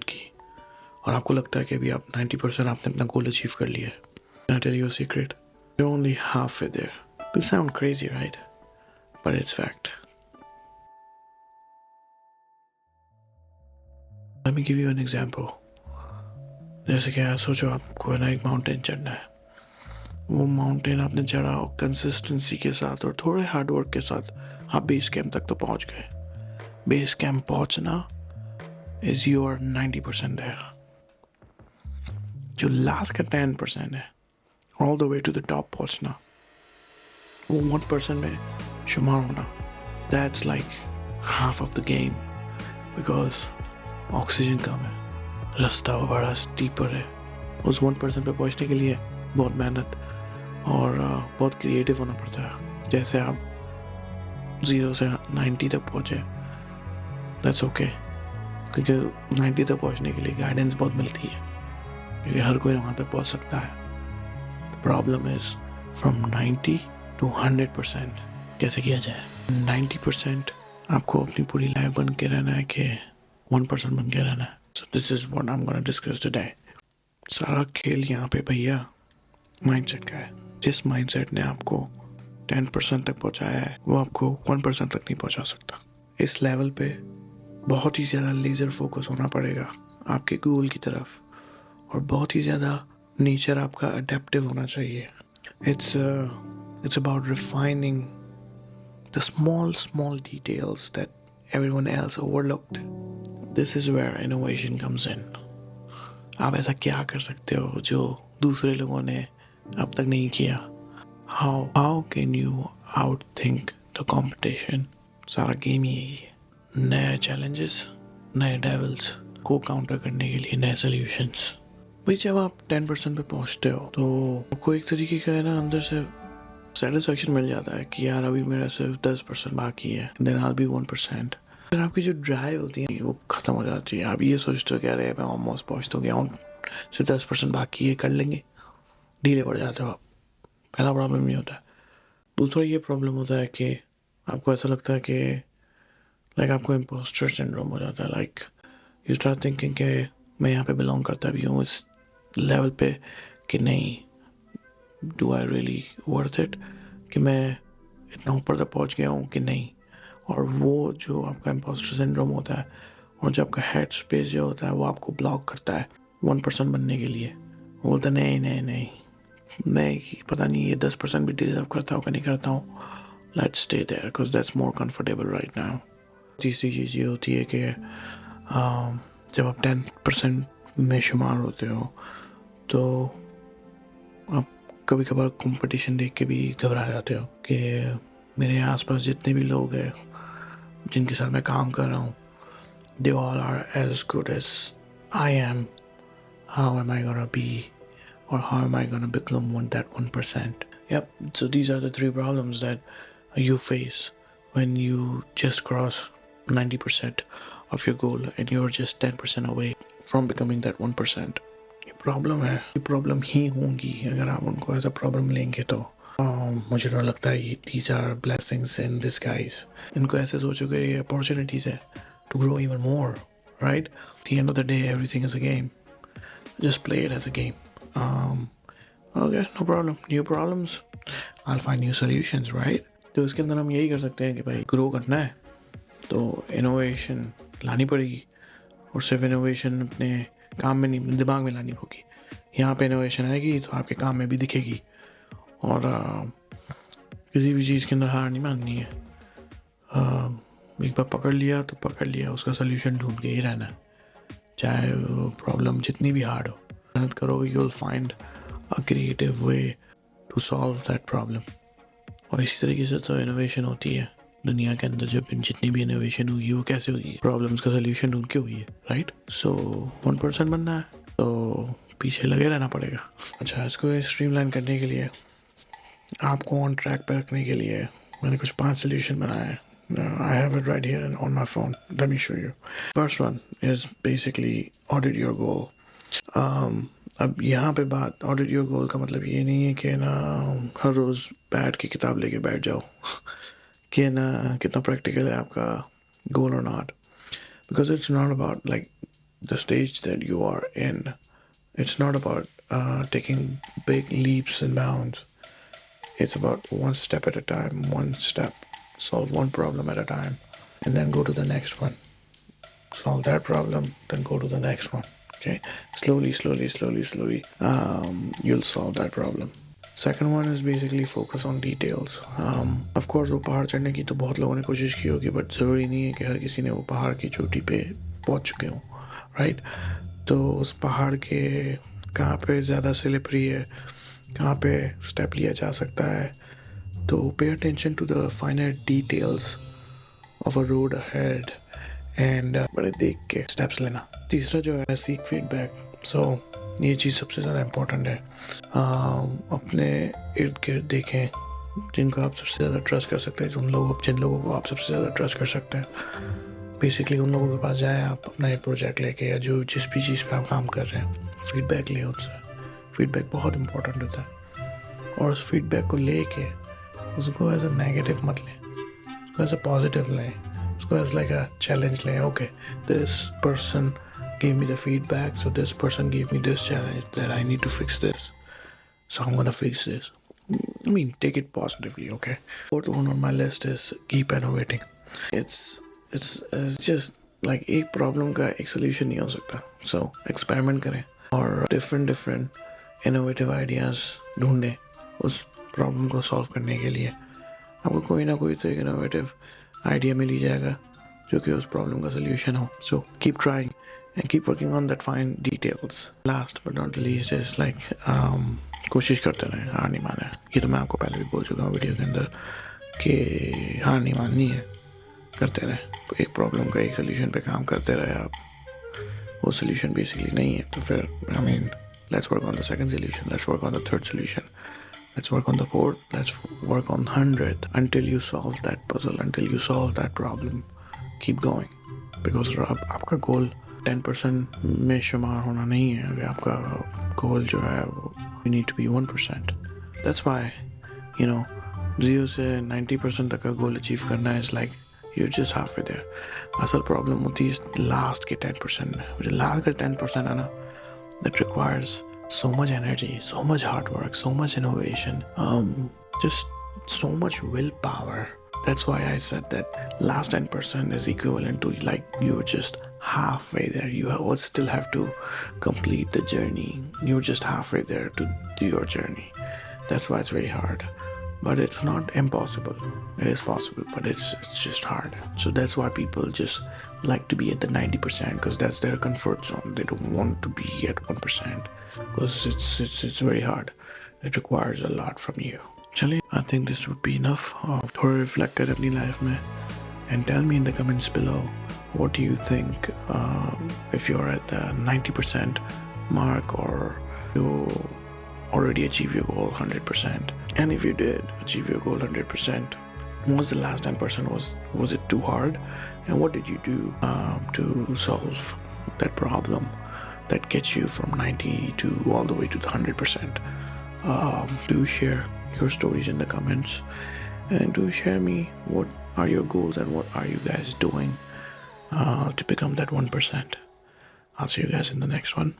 की और आपको लगता है कि अभी आप 90% आपने अपना गोल अचीव कर लिया है. Can I tell you a secret? You're only halfway there. It sounds crazy, right? But it's fact. Let me give you an example. जैसे कि आप सोचो आपको ना एक माउंटेन चढ़ना है. वो माउंटेन आपने चढ़ा और कंसिस्टेंसी के साथ और थोड़े हार्ड वर्क के साथ आप बेस कैंप तक तो पहुंच गए. बेस कैंप पहुंचना is your 90% there. जो लास्ट का 10% है all the way to the top पहुंचना वो 1% में शुमार होना. That's like half of the game because oxygen कम है, रास्ता बड़ा स्टीपर है. उस 1% पे पहुंचने के लिए बहुत मेहनत और बहुत क्रिएटिव होना पड़ता है. जैसे आप 0 से 90 तक पहुंचे दैट्स ओके क्योंकि 90 तक पहुंचने के लिए गाइडेंस बहुत मिलती है क्योंकि हर कोई वहाँ तक पहुंच सकता है. प्रॉब्लम इज फ्रॉम 90 to 100% कैसे किया जाए. 90% आपको अपनी पूरी लाइफ बन के रहना है कि 1% बन के रहना है. So this is what I am gonna discuss today. सारा खेल यहाँ पे भैया माइंडसेट का है. जिस माइंडसेट ने आपको 10% तक पहुँचाया है वो आपको 1% तक नहीं पहुँचा सकता. इस लेवल पे बहुत ही ज़्यादा लेज़र फोकस होना पड़ेगा आपके गोल की तरफ और बहुत ही ज़्यादा नेचर आपका अडेप्टिव होना चाहिए. It's about refining the small details that everyone else overlooked. This is where innovation comes in. आप ऐसा क्या कर सकते हो जो दूसरे लोगों ने अब तक नहीं किया. How can you outthink the competition? सारा गेम यही है. नए चैलेंजेस, नए डेविल्स को काउंटर करने के लिए नए सॉल्यूशंस. भाई जब आप 10% पे पहुंचते हो तो आपको एक तरीके का है ना अंदर से सेटिस्फैक्शन मिल जाता है कि यार अभी मेरा सिर्फ 10% बाकी है. Then I'll be 1%. फिर आपकी जो ड्राइव होती है वो ख़त्म हो जाती है. आप ये सोचते हो कि अरे मैं ऑलमोस्ट पहुंच तो गया हूँ, सिर्फ 10% बाकी है, कर लेंगे. ढीले पड़ जाते हो आप. पहला प्रॉब्लम ये होता है. दूसरा ये प्रॉब्लम होता है कि आपको ऐसा लगता है कि लाइक आपको इम्पोस्टर सिंड्रोम हो जाता है. लाइक यू स्टार्ट थिंकिंग कि मैं यहाँ पे बिलोंग करता भी हूँ इस लेवल पे कि नहीं, do I really worth it, कि मैं इतना ऊपर तक पहुँच गया हूँ कि नहीं. और वो जो आपका इम्पोस्टर सिंड्रोम होता है और जो आपका हेड स्पेस जो होता है वो आपको ब्लॉक करता है 1% बनने के लिए. वो बोलता है नहीं मैं पता नहीं ये 10% भी डिजर्व करता हूँ कि नहीं करता हूँ. Let's stay there because that's more comfortable right now. तीसरी चीज़ ये होती है कि जब आप 10% में शुमार होते हो तो आप कभी कभार कंपटीशन देख के भी घबरा जाते हो कि मेरे आसपास जितने भी लोग हैं जिनके साथ मैं काम कर रहा हूँ they all are as good as I am. How am I gonna be or how am I gonna become that 1%? Yep, so these are the three problems that you face when you just cross 90% of your goal and you're just 10% away from becoming that 1%. ये problem है, ये problem ही होंगी अगर आप उनको as a problem लेंगे तो. मुझे तो लगता है ये these are blessings in disguise. इनको ऐसे सोचोगे ये opportunities है to grow even more, right? At the end of the day, everything is a game. Just play it as a game. Okay, no problem. New problems, I'll find new solutions, right? तो इसके अंदर हम यही कर सकते हैं कि भाई ग्रो करना है तो इनोवेशन लानी पड़ेगी. और सिर्फ इनोवेशन अपने काम में नहीं, दिमाग में लानी होगी. यहाँ पे इनोवेशन आएगी तो आपके काम में भी दिखेगी. और किसी भी चीज़ के अंदर हार नहीं माननी है. एक बार पकड़ लिया तो पकड़ लिया, उसका सल्यूशन ढूंढ के ही रहना है, चाहे वो प्रॉब्लम जितनी भी हार्ड हो. मेहनत करोगे you will find a creative way to solve that problem. और इसी तरीके से तो इनोवेशन होती है दुनिया के अंदर. जब जितनी भी इनोवेशन हुई है वो कैसे हुई है, प्रॉब्लम्स का सल्यूशन ढूंढ के हुई है, राइट? सो 1% बनना है तो पीछे लगे रहना पड़ेगा. अच्छा, इसको स्ट्रीमलाइन करने के लिए, आपको ऑन ट्रैक पर रखने के लिए मैंने कुछ 5 सॉल्यूशन बनाए हैं. I have it right here on my phone. Let me show you. First one is basically audit your goal. अब यहाँ पे बात audit your goal का मतलब ये नहीं है कि ना हर रोज़ बैठ के किताब लेके बैठ जाओ कि ना कितना प्रैक्टिकल है आपका गोल और not. Because it's not about like the stage that you are in, it's not about taking big leaps and bounds. It's about one step at a time, one step, solve one problem at a time, and then go to the next one. Solve that problem, then go to the next one. Okay, slowly, slowly, slowly, slowly, you'll solve that problem. Second one is basically focus on details. Of course वो पहाड़ चढ़ने की तो बहुत लोगों ने कोशिश की होगी, but ज़रूरी नहीं है कि हर किसी ने वो पहाड़ की चोटी पे पहुंच चुके हों, राइट? तो उस पहाड़ के कहाँ पे ज़्यादा स्लिपरी है, कहाँ पे स्टेप लिया जा सकता है, तो pay attention to the finer details of a road ahead and बड़े देख के स्टेप्स लेना. तीसरा जो है सीक फीडबैक. सो ये चीज़ सबसे ज़्यादा इम्पोर्टेंट है. अपने इर्द गिर्द देखें जिनको आप सबसे ज़्यादा ट्रस्ट कर सकते हैं, जिन लोगों को आप सबसे ज़्यादा ट्रस्ट कर सकते हैं. बेसिकली उन लोगों के पास जाए आप अपना एक प्रोजेक्ट लेके या जिस भी चीज़ पे आप काम कर रहे हैं, फीडबैक लें उनसे. फीडबैक बहुत इंपॉर्टेंट होता है और उस फीडबैक को लेके उसको एज अ नेगेटिव मत लें, उसको एज अ पॉजिटिव लें, उसको एज लाइक अ चैलेंज लें. Okay, this person gave me the feedback, so this person gave me this challenge that I need to fix this, so I'm gonna fix this. I mean, take it positively, okay? Fourth one on my list is keep innovating. It's just like एक problem का एक solution नहीं हो सकता, so experiment करें और different innovative ideas ढूंढें उस problem को solve करने के लिए. आपको कोई ना कोई तो एक innovative idea मिल ही जाएगा जो कि उस problem का solution हो. So keep trying and keep working on that fine details. Last but not least is like कोशिश करते रहें, हार नहीं माने. ये तो मैं आपको पहले भी बोल चुका हूँ वीडियो के अंदर कि हार नहीं माननी है, करते रहें. एक प्रॉब्लम का एक सोल्यूशन पे काम करते रहे आप, वो सोल्यूशन बेसिकली नहीं है तो फिर I mean let's work on the second solution, let's work on the third solution, let's work on the fourth, let's work on 100th until you solve that puzzle, until you solve that problem. Keep going because आपका गोल 10% में शुमार होना नहीं है. अगर आपका गोल जो है वो you need to be 1%. That's why 0 से 90% तक का गोल अचीव करना is like you're just halfway there. असल प्रॉब्लम होती है लास्ट के 10% में. जो लास्ट का 10% है ना, that requires so much energy, so much hard work, so much innovation, just so much willpower. That's why I said that last 10% is equivalent to like you're just halfway there. You will still have to complete the journey. You're just halfway there to do your journey. That's why it's very hard. But it's not impossible. It is possible, but it's just hard. So that's why people just like to be at the 90% because that's their comfort zone. They don't want to be at 1% because it's very hard. It requires a lot from you. Chaliye, I think this would be enough. थोड़ा reflect कर अपनी life में and tell me in the comments below what do you think, if you're at the 90% mark or you already achieve your goal 100%, and if you did achieve your goal 100%, what was the last 10%? Was it too hard, and what did you do to solve that problem that gets you from 90 to all the way to the 100%? Do share your stories in the comments and do share me what are your goals and what are you guys doing to become that 1%. I'll see you guys in the next one.